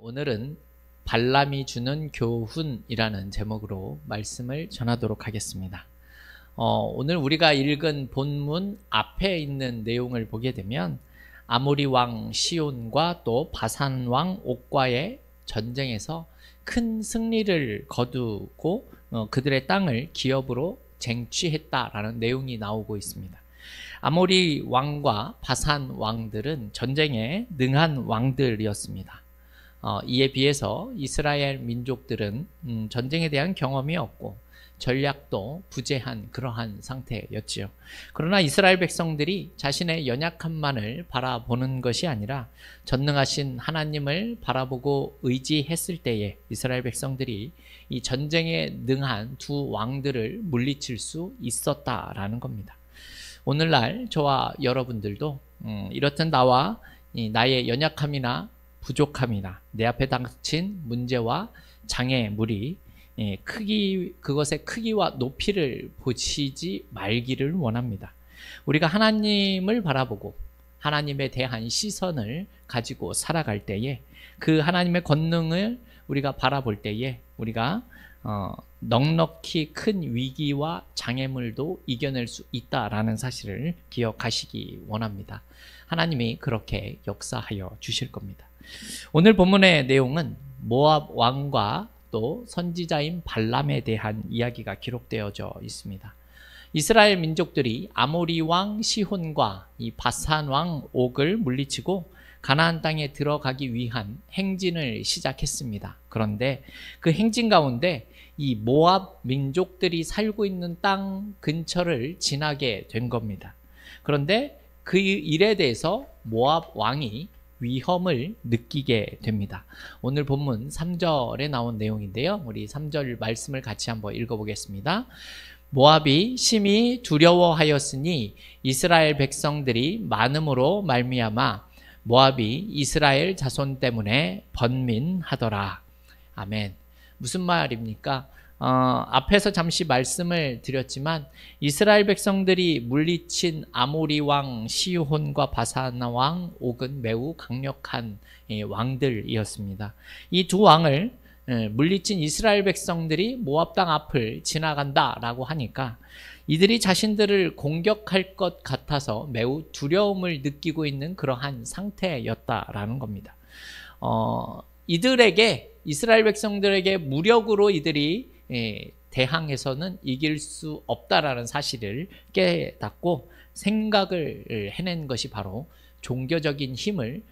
오늘은 발람이 주는 교훈이라는 제목으로 말씀을 전하도록 하겠습니다. 오늘 우리가 읽은 본문 앞에 있는 내용을 보게 되면 아모리 왕 시온과 또 바산 왕 옥과의 전쟁에서 큰 승리를 거두고 그들의 땅을 기업으로 쟁취했다라는 내용이 나오고 있습니다. 아모리 왕과 바산 왕들은 전쟁에 능한 왕들이었습니다. 이에 비해서 이스라엘 민족들은 전쟁에 대한 경험이 없고 전략도 부재한 그러한 상태였지요. 그러나 이스라엘 백성들이 자신의 연약함만을 바라보는 것이 아니라 전능하신 하나님을 바라보고 의지했을 때에 이스라엘 백성들이 이 전쟁에 능한 두 왕들을 물리칠 수 있었다라는 겁니다. 오늘날 저와 여러분들도 이렇듯 나의 연약함이나 부족함이나 내 앞에 닥친 문제와 장애물이 그것의 크기와 높이를 보시지 말기를 원합니다. 우리가 하나님을 바라보고 하나님에 대한 시선을 가지고 살아갈 때에 그 하나님의 권능을 우리가 바라볼 때에 우리가 넉넉히 큰 위기와 장애물도 이겨낼 수 있다라는 사실을 기억하시기 원합니다. 하나님이 그렇게 역사하여 주실 겁니다. 오늘 본문의 내용은 모압 왕과 또 선지자인 발람에 대한 이야기가 기록되어져 있습니다. 이스라엘 민족들이 아모리 왕 시혼과 이 바산 왕 옥을 물리치고 가나안 땅에 들어가기 위한 행진을 시작했습니다. 그런데 그 행진 가운데 이 모압 민족들이 살고 있는 땅 근처를 지나게 된 겁니다. 그런데 그 일에 대해서 모압 왕이 위험을 느끼게 됩니다. 오늘 본문 3절에 나온 내용인데요. 우리 3절 말씀을 같이 한번 읽어보겠습니다. 모압이 심히 두려워하였으니 이스라엘 백성들이 많음으로 말미암아 모압이 이스라엘 자손 때문에 번민하더라. 아멘. 무슨 말입니까? 앞에서 잠시 말씀을 드렸지만 이스라엘 백성들이 물리친 아모리 왕 시혼과 바산 왕 옥은 매우 강력한 왕들이었습니다. 이 두 왕을 물리친 이스라엘 백성들이 모압 땅 앞을 지나간다라고 하니까 이들이 자신들을 공격할 것 같아서 매우 두려움을 느끼고 있는 그러한 상태였다라는 겁니다. 이스라엘 백성들에게 무력으로 이들이 대항해서는 이길 수 없다라는 사실을 깨닫고 생각을 해낸 것이 바로 종교적인 힘을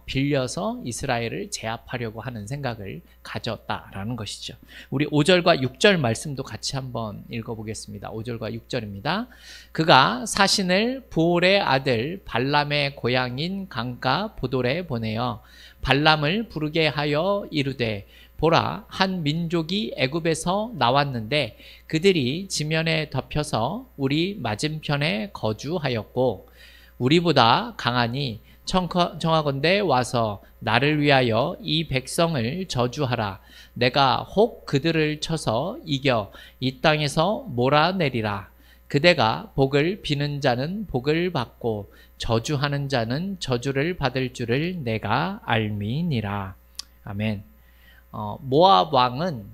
빌려서 이스라엘을 제압하려고 하는 생각을 가졌다라는 것이죠. 우리 5절과 6절 말씀도 같이 한번 읽어보겠습니다. 5절과 6절입니다. 그가 사신을 부올의 아들 발람의 고향인 강가 보돌에 보내어 발람을 부르게 하여 이르되 보라, 한 민족이 애굽에서 나왔는데 그들이 지면에 덮여서 우리 맞은편에 거주하였고 우리보다 강하니 청하건대 와서 나를 위하여 이 백성을 저주하라. 내가 혹 그들을 쳐서 이겨 이 땅에서 몰아내리라. 그대가 복을 비는 자는 복을 받고 저주하는 자는 저주를 받을 줄을 내가 알미니라. 아멘. 모압 왕은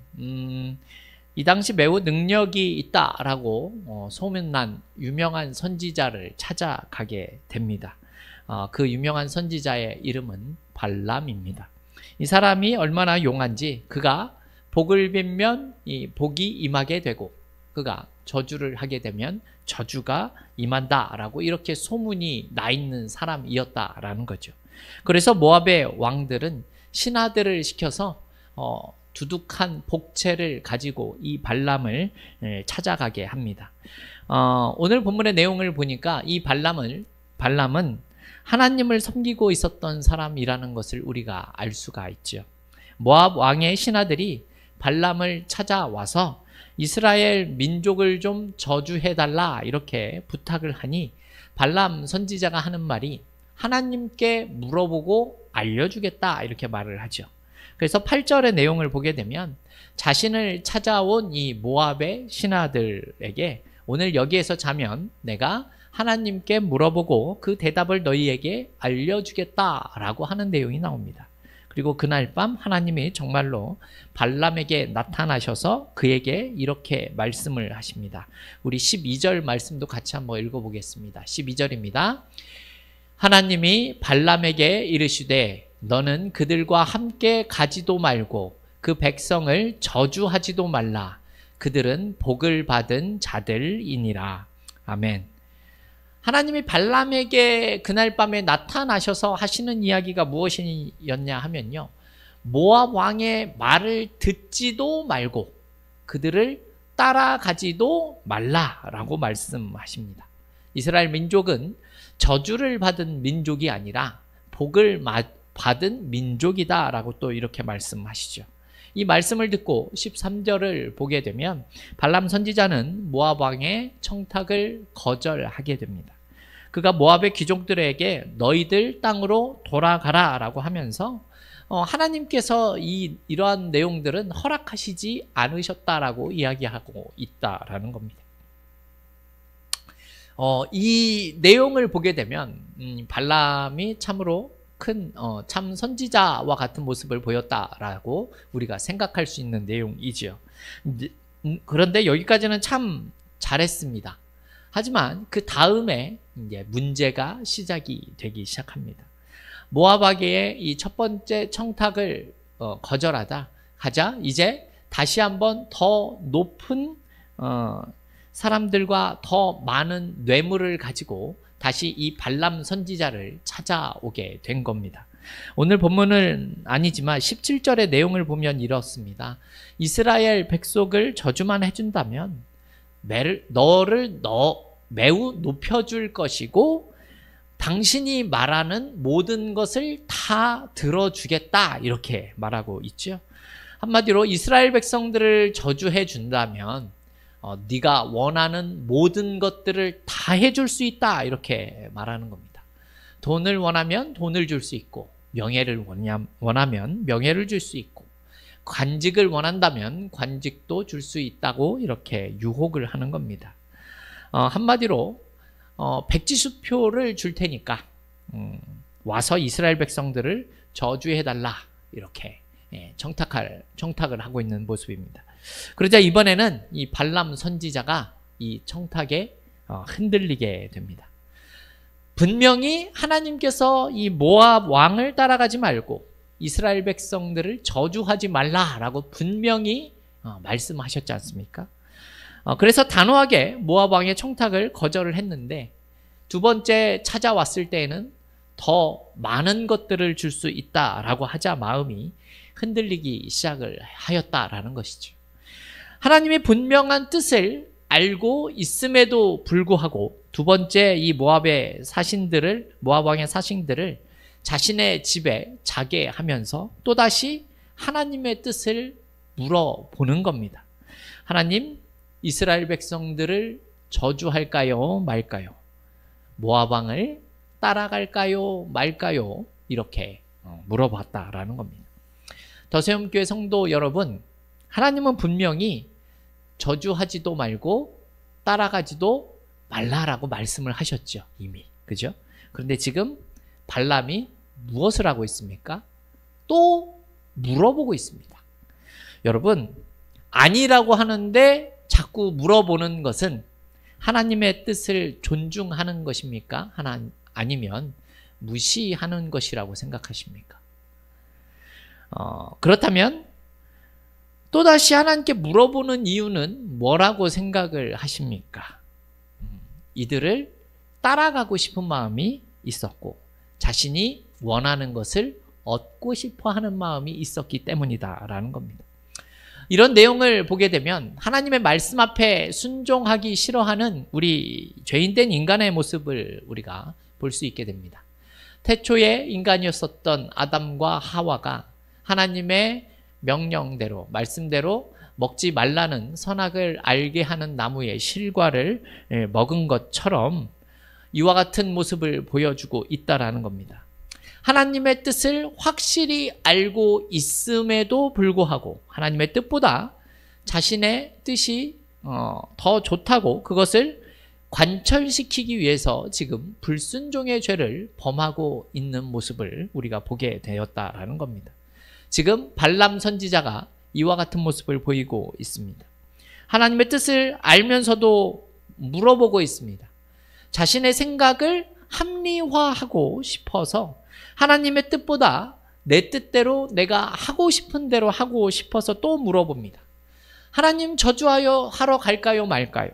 이 당시 매우 능력이 있다라고 소문난 유명한 선지자를 찾아가게 됩니다. 그 유명한 선지자의 이름은 발람입니다. 이 사람이 얼마나 용한지 그가 복을 빌면 이 복이 임하게 되고 그가 저주를 하게 되면 저주가 임한다라고 이렇게 소문이 나 있는 사람이었다라는 거죠. 그래서 모압의 왕들은 신하들을 시켜서 두둑한 복채를 가지고 이 발람을 찾아가게 합니다. 오늘 본문의 내용을 보니까 이 발람은 하나님을 섬기고 있었던 사람이라는 것을 우리가 알 수가 있죠. 모압 왕의 신하들이 발람을 찾아와서 이스라엘 민족을 좀 저주해달라 이렇게 부탁을 하니 발람 선지자가 하는 말이 하나님께 물어보고 알려주겠다 이렇게 말을 하죠. 그래서 8절의 내용을 보게 되면 자신을 찾아온 이 모압의 신하들에게 오늘 여기에서 자면 내가 하나님께 물어보고 그 대답을 너희에게 알려주겠다라고 하는 내용이 나옵니다. 그리고 그날 밤 하나님이 정말로 발람에게 나타나셔서 그에게 이렇게 말씀을 하십니다. 우리 12절 말씀도 같이 한번 읽어보겠습니다. 12절입니다. 하나님이 발람에게 이르시되 너는 그들과 함께 가지도 말고 그 백성을 저주하지도 말라. 그들은 복을 받은 자들이니라. 아멘. 하나님이 발람에게 그날 밤에 나타나셔서 하시는 이야기가 무엇이었냐 하면요, 모압 왕의 말을 듣지도 말고 그들을 따라가지도 말라라고 말씀하십니다. 이스라엘 민족은 저주를 받은 민족이 아니라 복을 받은 민족이다라고 또 이렇게 말씀하시죠. 이 말씀을 듣고 13절을 보게 되면 발람 선지자는 모압 왕의 청탁을 거절하게 됩니다. 그가 모압의 귀족들에게 너희들 땅으로 돌아가라 라고 하면서 하나님께서 이러한 내용들은 허락하시지 않으셨다라고 이야기하고 있다라는 겁니다. 이 내용을 보게 되면 발람이 참으로 큰 참 선지자와 같은 모습을 보였다라고 우리가 생각할 수 있는 내용이지요. 그런데 여기까지는 참 잘했습니다. 하지만 그 다음에 이제 문제가 시작이 되기 시작합니다. 모압에게 이 첫 번째 청탁을 거절하자 이제 다시 한번 더 높은 사람들과 더 많은 뇌물을 가지고 다시 이 발람 선지자를 찾아오게 된 겁니다. 오늘 본문은 아니지만 17절의 내용을 보면 이렇습니다. 이스라엘 백성을 저주만 해준다면 너를 매우 높여줄 것이고 당신이 말하는 모든 것을 다 들어주겠다 이렇게 말하고 있죠. 한마디로 이스라엘 백성들을 저주해 준다면 네가 원하는 모든 것들을 다 해줄 수 있다 이렇게 말하는 겁니다. 돈을 원하면 돈을 줄 수 있고 명예를 원하면 명예를 줄 수 있고 관직을 원한다면 관직도 줄 수 있다고 이렇게 유혹을 하는 겁니다. 한마디로 백지수표를 줄 테니까 와서 이스라엘 백성들을 저주해달라 이렇게 청탁을 하고 있는 모습입니다. 그러자 이번에는 이 발람 선지자가 이 청탁에 흔들리게 됩니다. 분명히 하나님께서 이 모압 왕을 따라가지 말고 이스라엘 백성들을 저주하지 말라라고 분명히 말씀하셨지 않습니까? 그래서 단호하게 모압 왕의 청탁을 거절을 했는데 두 번째 찾아왔을 때에는 더 많은 것들을 줄 수 있다라고 하자 마음이 흔들리기 시작을 하였다라는 것이죠. 하나님의 분명한 뜻을 알고 있음에도 불구하고 두 번째 이 모압 왕의 사신들을 자신의 집에 자게 하면서 또다시 하나님의 뜻을 물어보는 겁니다. 하나님, 이스라엘 백성들을 저주할까요, 말까요? 모압 왕을 따라갈까요, 말까요? 이렇게 물어봤다라는 겁니다. 더세움교회 성도 여러분, 하나님은 분명히 저주하지도 말고 따라가지도 말라라고 말씀을 하셨죠, 이미. 그죠? 그런데 지금 발람이 무엇을 하고 있습니까? 또 물어보고 있습니다. 여러분, 아니라고 하는데 자꾸 물어보는 것은 하나님의 뜻을 존중하는 것입니까? 아니면 무시하는 것이라고 생각하십니까? 그렇다면 또다시 하나님께 물어보는 이유는 뭐라고 생각을 하십니까? 이들을 따라가고 싶은 마음이 있었고 자신이 원하는 것을 얻고 싶어 하는 마음이 있었기 때문이다라는 겁니다. 이런 내용을 보게 되면 하나님의 말씀 앞에 순종하기 싫어하는 우리 죄인된 인간의 모습을 우리가 볼 수 있게 됩니다. 태초에 인간이었었던 아담과 하와가 하나님의 명령대로 말씀대로 먹지 말라는 선악을 알게 하는 나무의 실과를 먹은 것처럼 이와 같은 모습을 보여주고 있다라는 겁니다. 하나님의 뜻을 확실히 알고 있음에도 불구하고 하나님의 뜻보다 자신의 뜻이 더 좋다고 그것을 관철시키기 위해서 지금 불순종의 죄를 범하고 있는 모습을 우리가 보게 되었다라는 겁니다. 지금 발람 선지자가 이와 같은 모습을 보이고 있습니다. 하나님의 뜻을 알면서도 물어보고 있습니다. 자신의 생각을 합리화하고 싶어서 하나님의 뜻보다 내 뜻대로 내가 하고 싶은 대로 하고 싶어서 또 물어봅니다. 하나님 저주하여 하러 갈까요 말까요?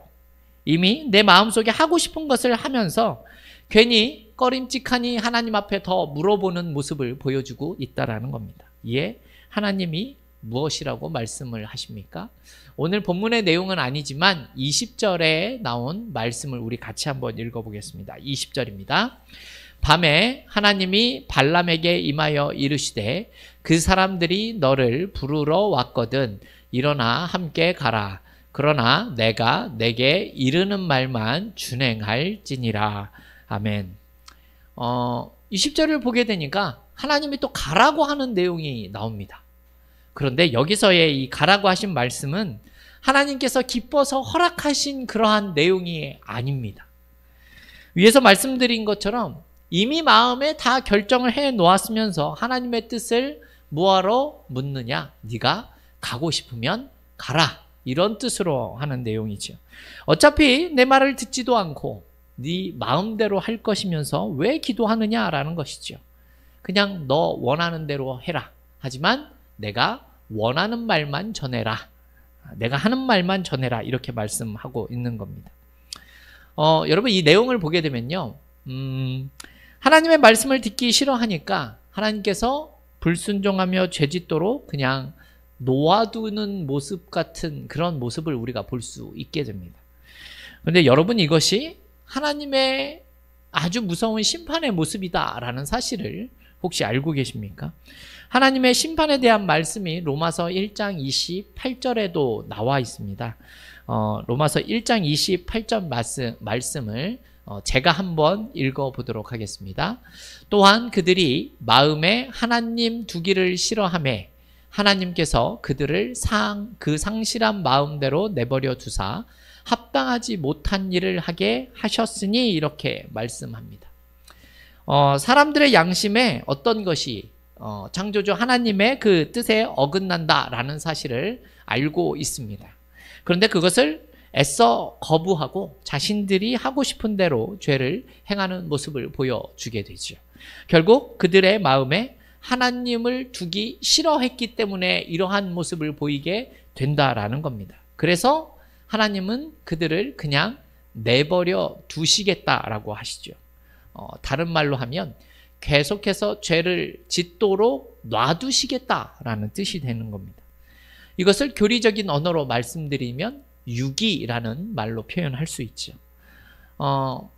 이미 내 마음속에 하고 싶은 것을 하면서 괜히 꺼림칙하니 하나님 앞에 더 물어보는 모습을 보여주고 있다는 겁니다. 이에 하나님이 무엇이라고 말씀을 하십니까? 오늘 본문의 내용은 아니지만 20절에 나온 말씀을 우리 같이 한번 읽어보겠습니다. 20절입니다. 밤에 하나님이 발람에게 임하여 이르시되 그 사람들이 너를 부르러 왔거든 일어나 함께 가라. 그러나 내가 내게 이르는 말만 준행할지니라. 아멘. 20절을 보게 되니까 하나님이 또 가라고 하는 내용이 나옵니다. 그런데 여기서의 이 가라고 하신 말씀은 하나님께서 기뻐서 허락하신 그러한 내용이 아닙니다. 위에서 말씀드린 것처럼 이미 마음에 다 결정을 해 놓았으면서 하나님의 뜻을 뭐하러 묻느냐? 네가 가고 싶으면 가라. 이런 뜻으로 하는 내용이죠. 어차피 내 말을 듣지도 않고 네 마음대로 할 것이면서 왜 기도하느냐라는 것이죠. 그냥 너 원하는 대로 해라. 하지만 내가 원하는 말만 전해라. 내가 하는 말만 전해라. 이렇게 말씀하고 있는 겁니다. 여러분 이 내용을 보게 되면요. 하나님의 말씀을 듣기 싫어하니까 하나님께서 불순종하며 죄짓도록 그냥 놓아두는 모습 같은 그런 모습을 우리가 볼 수 있게 됩니다. 그런데 여러분 이것이 하나님의 아주 무서운 심판의 모습이다라는 사실을 혹시 알고 계십니까? 하나님의 심판에 대한 말씀이 로마서 1장 28절에도 나와 있습니다. 로마서 1장 28절 말씀을 제가 한번 읽어보도록 하겠습니다. 또한 그들이 마음에 하나님 두기를 싫어하매 하나님께서 그들을 그 상실한 마음대로 내버려 두사 합당하지 못한 일을 하게 하셨으니 이렇게 말씀합니다. 사람들의 양심에 어떤 것이 창조주 하나님의 그 뜻에 어긋난다라는 사실을 알고 있습니다. 그런데 그것을 애써 거부하고 자신들이 하고 싶은 대로 죄를 행하는 모습을 보여주게 되죠. 결국 그들의 마음에 하나님을 두기 싫어했기 때문에 이러한 모습을 보이게 된다라는 겁니다. 그래서 하나님은 그들을 그냥 내버려 두시겠다라고 하시죠. 다른 말로 하면 계속해서 죄를 짓도록 놔두시겠다라는 뜻이 되는 겁니다. 이것을 교리적인 언어로 말씀드리면 유기라는 말로 표현할 수 있죠.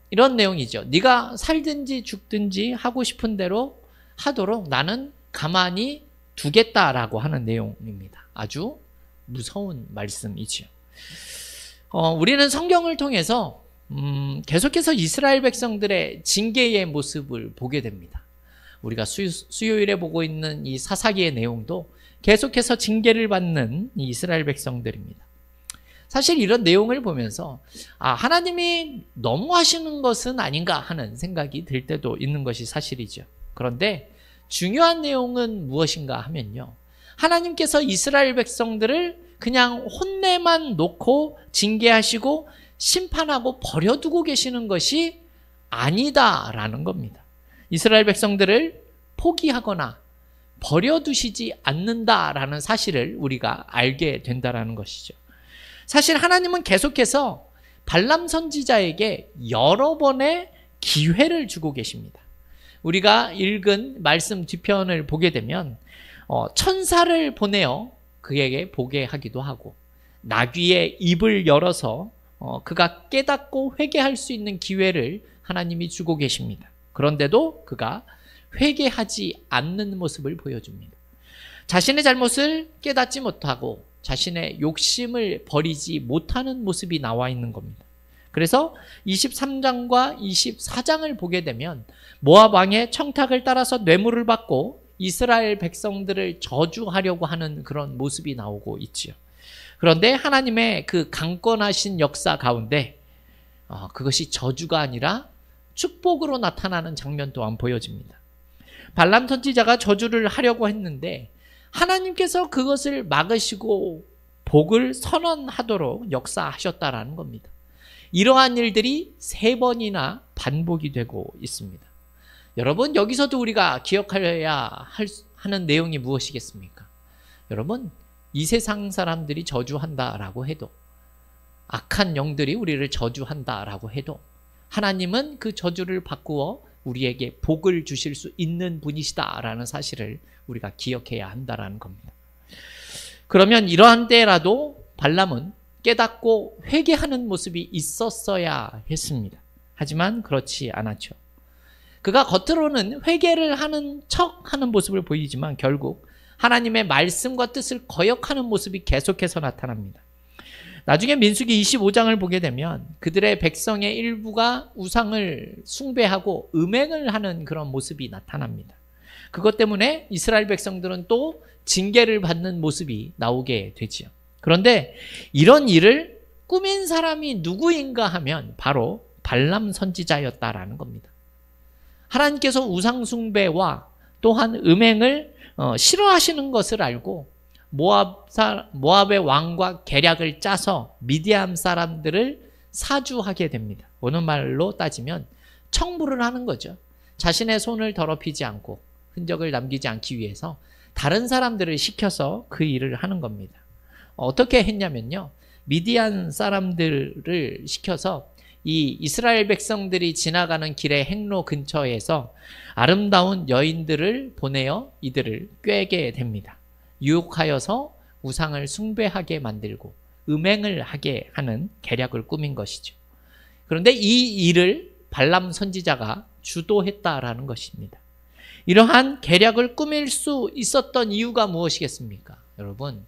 이런 내용이죠. 네가 살든지 죽든지 하고 싶은 대로 하도록 나는 가만히 두겠다라고 하는 내용입니다. 아주 무서운 말씀이죠. 우리는 성경을 통해서 계속해서 이스라엘 백성들의 징계의 모습을 보게 됩니다. 우리가 수요일에 보고 있는 이 사사기의 내용도 계속해서 징계를 받는 이 이스라엘 백성들입니다. 사실 이런 내용을 보면서 하나님이 너무 하시는 것은 아닌가 하는 생각이 들 때도 있는 것이 사실이죠. 그런데 중요한 내용은 무엇인가 하면요. 하나님께서 이스라엘 백성들을 그냥 혼내만 놓고 징계하시고 심판하고 버려두고 계시는 것이 아니다라는 겁니다. 이스라엘 백성들을 포기하거나 버려두시지 않는다라는 사실을 우리가 알게 된다라는 것이죠. 사실 하나님은 계속해서 발람 선지자에게 여러 번의 기회를 주고 계십니다. 우리가 읽은 말씀 뒤편을 보게 되면 천사를 보내어 그에게 보게 하기도 하고 나귀의 입을 열어서 그가 깨닫고 회개할 수 있는 기회를 하나님이 주고 계십니다. 그런데도 그가 회개하지 않는 모습을 보여줍니다. 자신의 잘못을 깨닫지 못하고 자신의 욕심을 버리지 못하는 모습이 나와 있는 겁니다. 그래서 23장과 24장을 보게 되면 모압 왕의 청탁을 따라서 뇌물을 받고 이스라엘 백성들을 저주하려고 하는 그런 모습이 나오고 있지요. 그런데 하나님의 그 강권하신 역사 가운데 그것이 저주가 아니라 축복으로 나타나는 장면 또한 보여집니다. 발람 선지자가 저주를 하려고 했는데 하나님께서 그것을 막으시고 복을 선언하도록 역사하셨다라는 겁니다. 이러한 일들이 3번이나 반복이 되고 있습니다. 여러분, 여기서도 우리가 기억해야 하는 내용이 무엇이겠습니까? 여러분, 이 세상 사람들이 저주한다라고 해도, 악한 영들이 우리를 저주한다라고 해도 하나님은 그 저주를 바꾸어 우리에게 복을 주실 수 있는 분이시다라는 사실을 우리가 기억해야 한다라는 겁니다. 그러면 이러한 때라도 발람은 깨닫고 회개하는 모습이 있었어야 했습니다. 하지만 그렇지 않았죠. 그가 겉으로는 회개를 하는 척하는 모습을 보이지만 결국 하나님의 말씀과 뜻을 거역하는 모습이 계속해서 나타납니다. 나중에 민수기 25장을 보게 되면 그들의 백성의 일부가 우상을 숭배하고 음행을 하는 그런 모습이 나타납니다. 그것 때문에 이스라엘 백성들은 또 징계를 받는 모습이 나오게 되지요. 그런데 이런 일을 꾸민 사람이 누구인가 하면 바로 발람 선지자였다라는 겁니다. 하나님께서 우상 숭배와 또한 음행을 싫어하시는 것을 알고 모압의 왕과 계략을 짜서 미디안 사람들을 사주하게 됩니다. 오는 말로 따지면 청부를 하는 거죠. 자신의 손을 더럽히지 않고 흔적을 남기지 않기 위해서 다른 사람들을 시켜서 그 일을 하는 겁니다. 어떻게 했냐면요, 미디안 사람들을 시켜서 이 이스라엘 백성들이 지나가는 길의 행로 근처에서 아름다운 여인들을 보내어 이들을 꾀게 됩니다. 유혹하여서 우상을 숭배하게 만들고 음행을 하게 하는 계략을 꾸민 것이죠. 그런데 이 일을 발람 선지자가 주도했다라는 것입니다. 이러한 계략을 꾸밀 수 있었던 이유가 무엇이겠습니까? 여러분,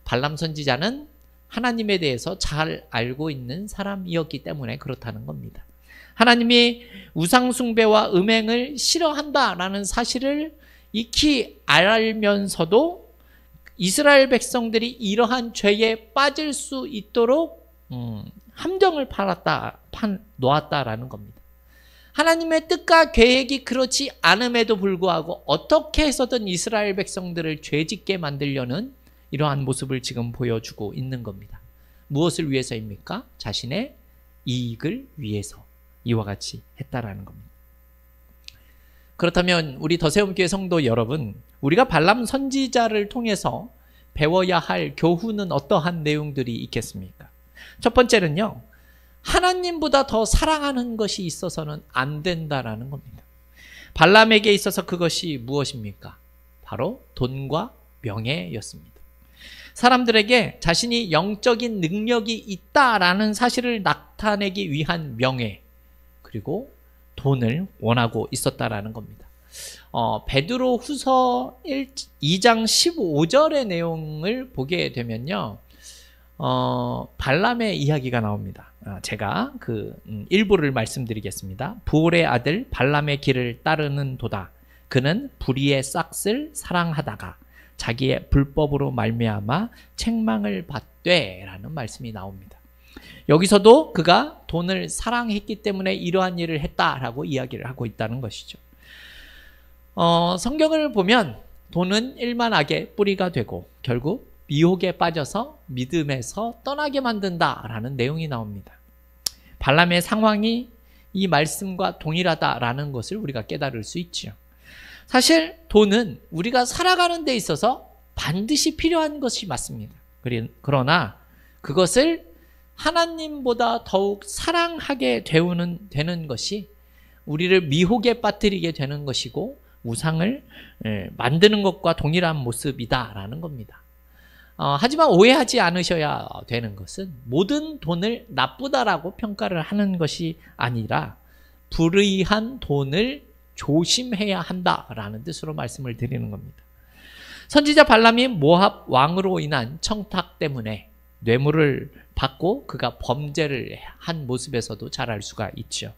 발람 선지자는 하나님에 대해서 잘 알고 있는 사람이었기 때문에 그렇다는 겁니다. 하나님이 우상 숭배와 음행을 싫어한다라는 사실을 익히 알면서도 이스라엘 백성들이 이러한 죄에 빠질 수 있도록 함정을 놓았다라는 겁니다. 하나님의 뜻과 계획이 그렇지 않음에도 불구하고 어떻게 해서든 이스라엘 백성들을 죄짓게 만들려는 이러한 모습을 지금 보여주고 있는 겁니다. 무엇을 위해서입니까? 자신의 이익을 위해서 이와 같이 했다라는 겁니다. 그렇다면 우리 더세움교회 성도 여러분, 우리가 발람 선지자를 통해서 배워야 할 교훈은 어떠한 내용들이 있겠습니까? 첫 번째는요, 하나님보다 더 사랑하는 것이 있어서는 안 된다라는 겁니다. 발람에게 있어서 그것이 무엇입니까? 바로 돈과 명예였습니다. 사람들에게 자신이 영적인 능력이 있다라는 사실을 나타내기 위한 명예, 그리고 돈을 원하고 있었다라는 겁니다. 베드로 후서 2장 15절의 내용을 보게 되면요, 발람의 이야기가 나옵니다. 제가 일부를 말씀드리겠습니다. 부올의 아들 발람의 길을 따르는 도다. 그는 불의의 싹을 사랑하다가 자기의 불법으로 말미암아 책망을 받되라는 말씀이 나옵니다. 여기서도 그가 돈을 사랑했기 때문에 이러한 일을 했다라고 이야기를 하고 있다는 것이죠. 성경을 보면 돈은 일만하게 뿌리가 되고 결국 미혹에 빠져서 믿음에서 떠나게 만든다라는 내용이 나옵니다. 발람의 상황이 이 말씀과 동일하다라는 것을 우리가 깨달을 수 있죠. 사실 돈은 우리가 살아가는 데 있어서 반드시 필요한 것이 맞습니다. 그러나 그것을 하나님보다 더욱 사랑하게 되는 것이 우리를 미혹에 빠뜨리게 되는 것이고 우상을 만드는 것과 동일한 모습이다라는 겁니다. 하지만 오해하지 않으셔야 되는 것은 모든 돈을 나쁘다라고 평가를 하는 것이 아니라 불의한 돈을 조심해야 한다라는 뜻으로 말씀을 드리는 겁니다. 선지자 발람이 모압 왕으로 인한 청탁 때문에 뇌물을 받고 그가 범죄를 한 모습에서도 잘 알 수가 있죠.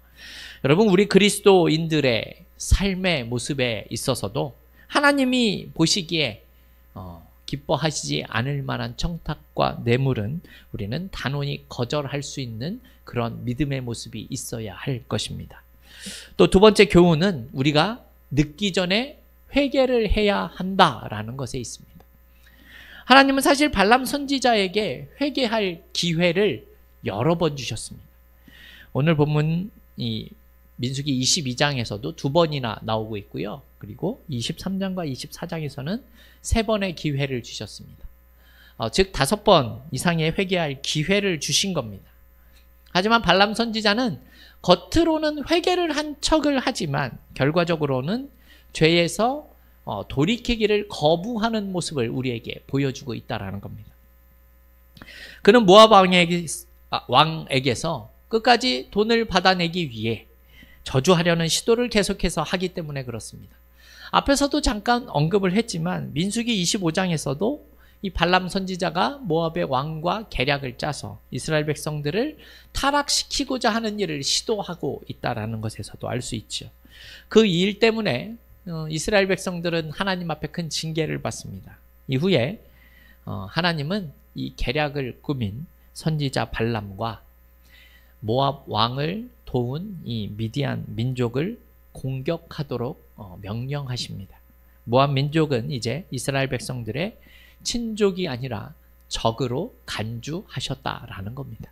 여러분, 우리 그리스도인들의 삶의 모습에 있어서도 하나님이 보시기에 기뻐하시지 않을 만한 청탁과 뇌물은 우리는 단호히 거절할 수 있는 그런 믿음의 모습이 있어야 할 것입니다. 또 두 번째 교훈은 우리가 늦기 전에 회개를 해야 한다라는 것에 있습니다. 하나님은 사실 발람 선지자에게 회개할 기회를 여러 번 주셨습니다. 오늘 본문 이 민수기 22장에서도 2번이나 나오고 있고요. 그리고 23장과 24장에서는 3번의 기회를 주셨습니다. 즉 5번 이상의 회개할 기회를 주신 겁니다. 하지만 발람 선지자는 겉으로는 회개를 한 척을 하지만 결과적으로는 죄에서 돌이키기를 거부하는 모습을 우리에게 보여주고 있다는 겁니다. 그는 모압 왕에게서 끝까지 돈을 받아내기 위해 저주하려는 시도를 계속해서 하기 때문에 그렇습니다. 앞에서도 잠깐 언급을 했지만 민수기 25장에서도 이 발람 선지자가 모압의 왕과 계략을 짜서 이스라엘 백성들을 타락시키고자 하는 일을 시도하고 있다는 것에서도 알 수 있죠. 그 일 때문에 이스라엘 백성들은 하나님 앞에 큰 징계를 받습니다. 이후에 하나님은 이 계략을 꾸민 선지자 발람과 모압 왕을 도운 이 미디안 민족을 공격하도록 명령하십니다. 모압 민족은 이제 이스라엘 백성들의 친족이 아니라 적으로 간주하셨다라는 겁니다.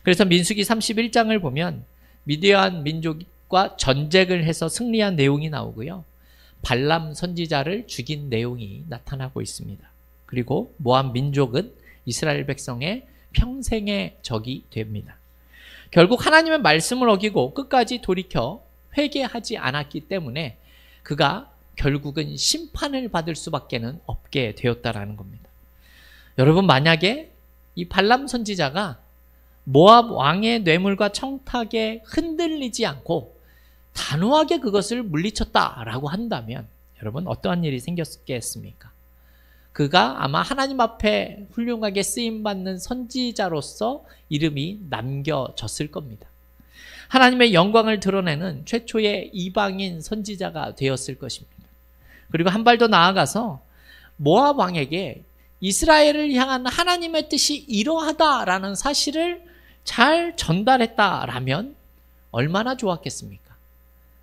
그래서 민수기 31장을 보면 미디안 민족과 전쟁을 해서 승리한 내용이 나오고요. 발람 선지자를 죽인 내용이 나타나고 있습니다. 그리고 모압 민족은 이스라엘 백성의 평생의 적이 됩니다. 결국 하나님의 말씀을 어기고 끝까지 돌이켜 회개하지 않았기 때문에 그가 결국은 심판을 받을 수밖에는 없게 되었다라는 겁니다. 여러분, 만약에 이 발람 선지자가 모압 왕의 뇌물과 청탁에 흔들리지 않고 단호하게 그것을 물리쳤다라고 한다면 여러분 어떠한 일이 생겼겠습니까? 그가 아마 하나님 앞에 훌륭하게 쓰임받는 선지자로서 이름이 남겨졌을 겁니다. 하나님의 영광을 드러내는 최초의 이방인 선지자가 되었을 것입니다. 그리고 한 발 더 나아가서 모압 왕에게 이스라엘을 향한 하나님의 뜻이 이러하다라는 사실을 잘 전달했다라면 얼마나 좋았겠습니까?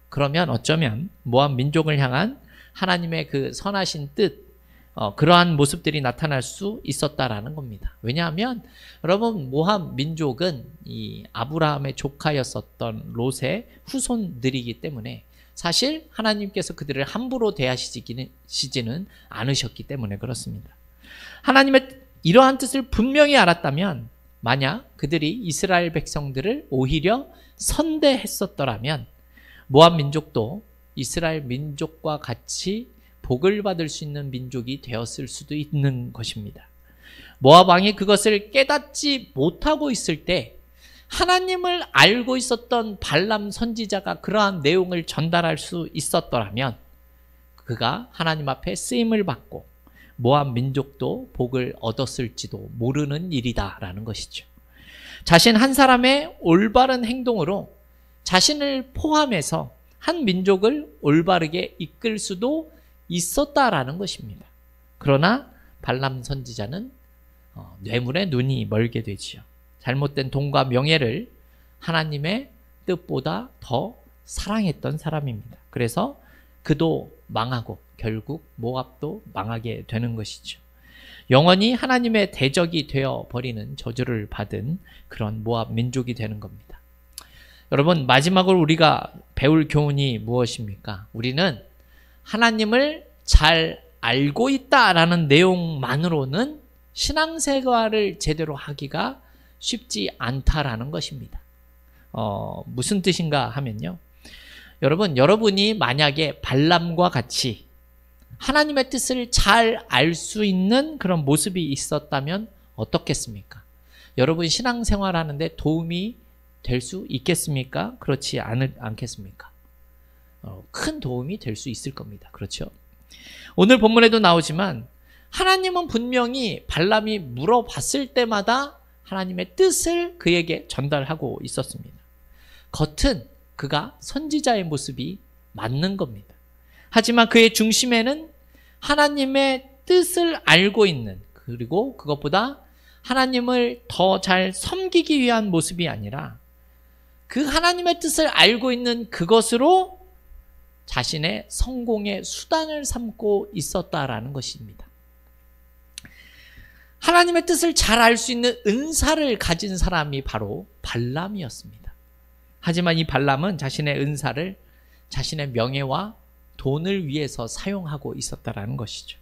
그러면 어쩌면 모압 민족을 향한 하나님의 그 선하신 뜻, 그러한 모습들이 나타날 수 있었다라는 겁니다. 왜냐하면 여러분, 모압 민족은 이 아브라함의 조카였었던 롯의 후손들이기 때문에 사실 하나님께서 그들을 함부로 대하시지는 않으셨기 때문에 그렇습니다. 하나님의 이러한 뜻을 분명히 알았다면 만약 그들이 이스라엘 백성들을 오히려 선대했었더라면 모압 민족도 이스라엘 민족과 같이 복을 받을 수 있는 민족이 되었을 수도 있는 것입니다. 모압 왕이 그것을 깨닫지 못하고 있을 때 하나님을 알고 있었던 발람 선지자가 그러한 내용을 전달할 수 있었더라면 그가 하나님 앞에 쓰임을 받고 모압 민족도 복을 얻었을지도 모르는 일이다라는 것이죠. 자신 한 사람의 올바른 행동으로 자신을 포함해서 한 민족을 올바르게 이끌 수도 있었다라는 것입니다. 그러나 발람 선지자는 뇌물에 눈이 멀게 되지요. 잘못된 돈과 명예를 하나님의 뜻보다 더 사랑했던 사람입니다. 그래서 그도 망하고 결국 모압도 망하게 되는 것이죠. 영원히 하나님의 대적이 되어버리는 저주를 받은 그런 모압 민족이 되는 겁니다. 여러분, 마지막으로 우리가 배울 교훈이 무엇입니까? 우리는 하나님을 잘 알고 있다라는 내용만으로는 신앙생활을 제대로 하기가 쉽지 않다라는 것입니다. 무슨 뜻인가 하면요. 여러분이 만약에 발람과 같이 하나님의 뜻을 잘 알 수 있는 그런 모습이 있었다면 어떻겠습니까? 여러분 신앙생활 하는데 도움이 될 수 있겠습니까? 그렇지 않겠습니까? 큰 도움이 될 수 있을 겁니다. 그렇죠? 오늘 본문에도 나오지만 하나님은 분명히 발람이 물어봤을 때마다 하나님의 뜻을 그에게 전달하고 있었습니다. 겉은 그가 선지자의 모습이 맞는 겁니다. 하지만 그의 중심에는 하나님의 뜻을 알고 있는, 그리고 그것보다 하나님을 더 잘 섬기기 위한 모습이 아니라 그 하나님의 뜻을 알고 있는 그것으로 자신의 성공의 수단을 삼고 있었다라는 것입니다. 하나님의 뜻을 잘 알 수 있는 은사를 가진 사람이 바로 발람이었습니다. 하지만 이 발람은 자신의 은사를 자신의 명예와 돈을 위해서 사용하고 있었다는 것이죠.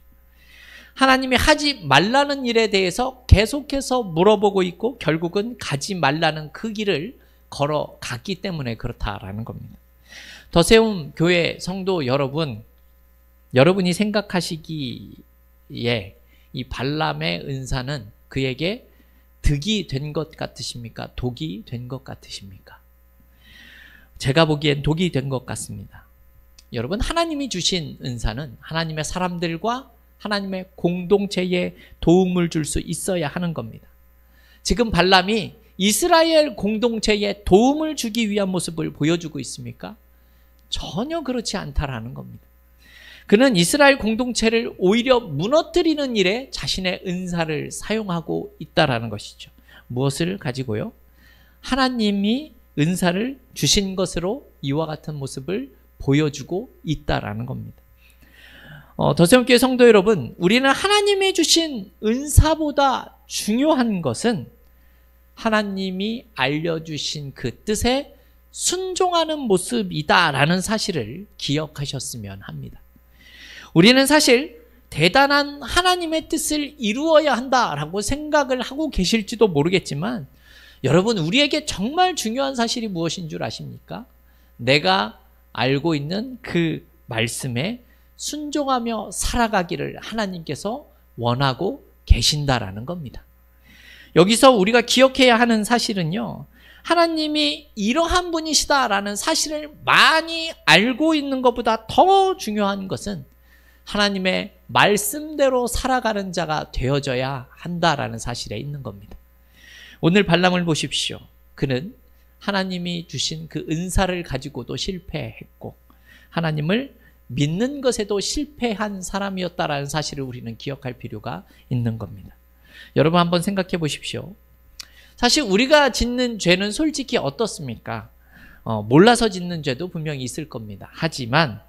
하나님이 하지 말라는 일에 대해서 계속해서 물어보고 있고 결국은 가지 말라는 그 길을 걸어갔기 때문에 그렇다라는 겁니다. 더세움 교회 성도 여러분, 여러분이 생각하시기에 이 발람의 은사는 그에게 득이 된 것 같으십니까? 독이 된 것 같으십니까? 제가 보기엔 독이 된 것 같습니다. 여러분, 하나님이 주신 은사는 하나님의 사람들과 하나님의 공동체에 도움을 줄 수 있어야 하는 겁니다. 지금 발람이 이스라엘 공동체에 도움을 주기 위한 모습을 보여주고 있습니까? 전혀 그렇지 않다라는 겁니다. 그는 이스라엘 공동체를 오히려 무너뜨리는 일에 자신의 은사를 사용하고 있다라는 것이죠. 무엇을 가지고요? 하나님이 은사를 주신 것으로 이와 같은 모습을 보여주고 있다라는 겁니다. 더세움교회 성도 여러분, 우리는 하나님이 주신 은사보다 중요한 것은 하나님이 알려주신 그 뜻에 순종하는 모습이다라는 사실을 기억하셨으면 합니다. 우리는 사실 대단한 하나님의 뜻을 이루어야 한다라고 생각을 하고 계실지도 모르겠지만 여러분, 우리에게 정말 중요한 사실이 무엇인 줄 아십니까? 내가 알고 있는 그 말씀에 순종하며 살아가기를 하나님께서 원하고 계신다라는 겁니다. 여기서 우리가 기억해야 하는 사실은요, 하나님이 이러한 분이시다라는 사실을 많이 알고 있는 것보다 더 중요한 것은 하나님의 말씀대로 살아가는 자가 되어져야 한다라는 사실에 있는 겁니다. 오늘 발람을 보십시오. 그는 하나님이 주신 그 은사를 가지고도 실패했고 하나님을 믿는 것에도 실패한 사람이었다라는 사실을 우리는 기억할 필요가 있는 겁니다. 여러분 한번 생각해 보십시오. 사실 우리가 짓는 죄는 솔직히 어떻습니까? 몰라서 짓는 죄도 분명히 있을 겁니다. 하지만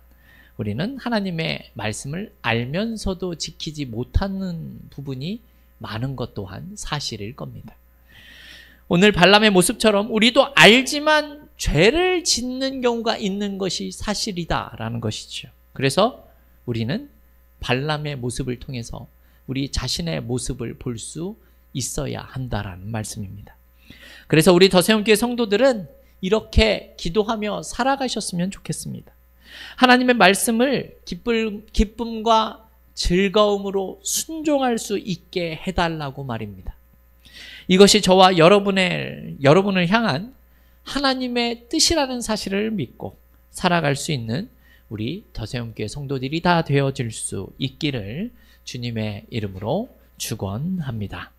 우리는 하나님의 말씀을 알면서도 지키지 못하는 부분이 많은 것 또한 사실일 겁니다. 오늘 발람의 모습처럼 우리도 알지만 죄를 짓는 경우가 있는 것이 사실이다라는 것이죠. 그래서 우리는 발람의 모습을 통해서 우리 자신의 모습을 볼 수 있어야 한다라는 말씀입니다. 그래서 우리 더세움교회 성도들은 이렇게 기도하며 살아가셨으면 좋겠습니다. 하나님의 말씀을 기쁨과 즐거움으로 순종할 수 있게 해달라고 말입니다. 이것이 저와 여러분을 향한 하나님의 뜻이라는 사실을 믿고 살아갈 수 있는 우리 더세움교회 성도들이 다 되어질 수 있기를 주님의 이름으로 축원합니다.